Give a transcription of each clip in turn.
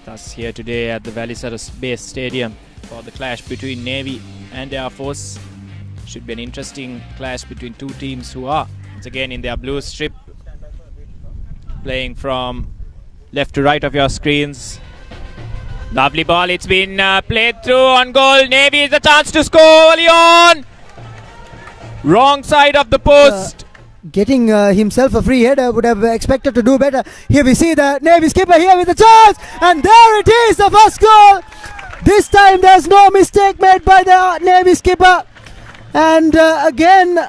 with us here today at the Valisara Base Stadium for the clash between Navy and Air Force. Should be an interesting clash between two teams who are once again in their blue strip, playing from left to right of your screens. Lovely ball, it's been played through on goal. Navy is a chance to score early on. Wrong side of the post. Getting himself a free header, would have expected to do better. Here we see the Navy skipper here with a chance, and there it is, the first goal. This time there's no mistake made by the Navy skipper, and again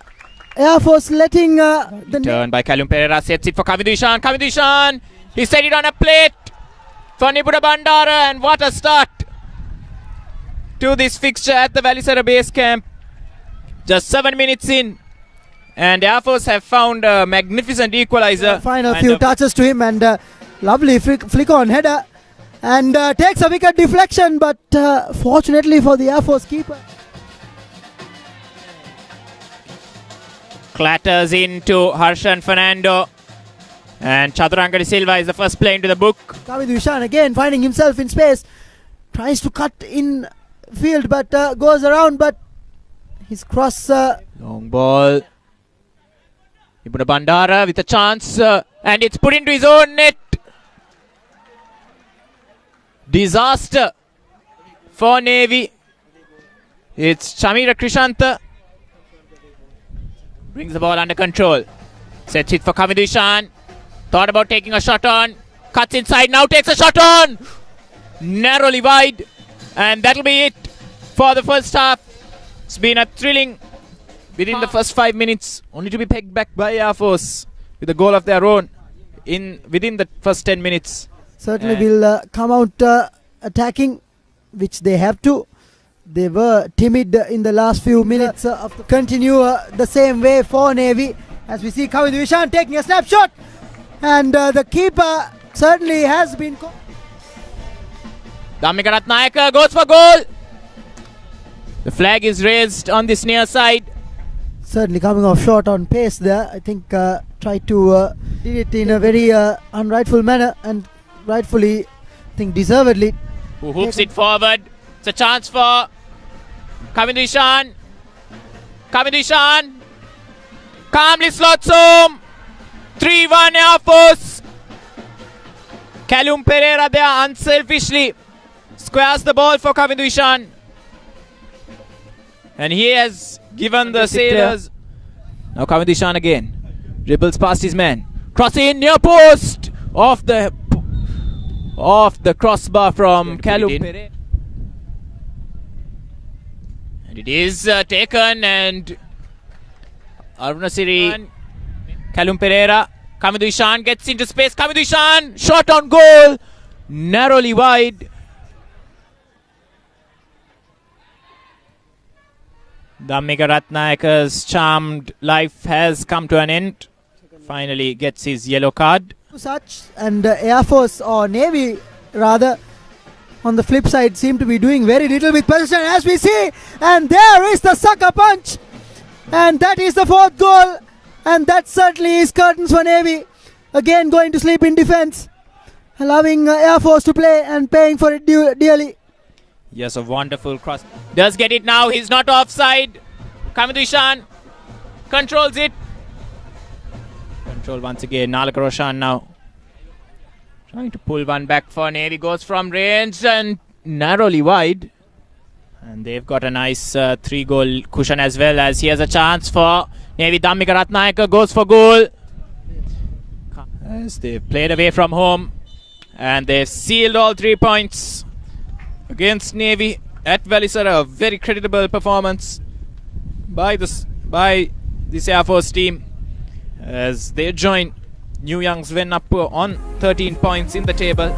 Air Force letting the turn by Kalum Pereira, sets it for Kavidushan. Kavidushan, he set it on a plate for Nibuda Bandara, and what a start to this fixture at the Valisara base camp. Just 7 minutes in, and Air Force have found a magnificent equalizer. Final few touches to him, and lovely flick on header, and takes a wicket deflection, but fortunately for the Air Force keeper. Clatters into Harshan Fernando, and Chaturanga de Silva is the first play into the book. Kavidushan again finding himself in space, tries to cut in field, but goes around, but his cross. Long ball. Nibuda Bandara with a chance, and it's put into his own net. Disaster for Navy. It's Chamira Krishanta. Brings the ball under control. Sets it for Kavidushan. Thought about taking a shot on. Cuts inside, now takes a shot on. Narrowly wide. And that'll be it for the first half. It's been a thrilling within the first 5 minutes, only to be pegged back by Air Force with a goal of their own within the first 10 minutes. Certainly will come out attacking, which they have to. They were timid in the last few minutes. Continue the same way for Navy, as we see Kavidushan taking a snapshot, and the keeper certainly has been. Dhammika Ratnayaka goes for goal. The flag is raised on this near side. Certainly coming off short on pace there. I think tried to did it in a very unrightful manner, and rightfully, I think deservedly. Who hooks it forward. It's a chance for Kavidushan. Kavidushan calmly slots home. 3-1 Air Force. Kalum Pereira there unselfishly squares the ball for Kavidushan. And he has given the sailors. Now Kavidushan again. Dribbles past his man. Cross in near post. Off the crossbar from Kalum Pereira. And it is taken, and Arunasiri, Kalum Pereira. Kavidushan gets into space. Kavidushan shot on goal. Narrowly wide. Dhammika Ratnayaka's charmed life has come to an end. Finally gets his yellow card. Such, and Air Force, or Navy rather, on the flip side, seem to be doing very little with possession, as we see. And there is the sucker punch, and that is the fourth goal, and that certainly is curtains for Navy. Again going to sleep in defense, allowing Air Force to play and paying for it dearly. Yes, a wonderful cross. Does get it now. He's not offside. Kavidushan controls it. Control once again. Nalaka Roshan now trying to pull one back for Navy. Goes from range and narrowly wide. And they've got a nice 3-goal cushion as well, as he has a chance for Navy. Dhammika Ratnayaka goes for goal. As they've played away from home, and they've sealed all 3 points against Navy at Valisara. A very creditable performance by this Air Force team, as they join New Young's Venapur on 13 points in the table.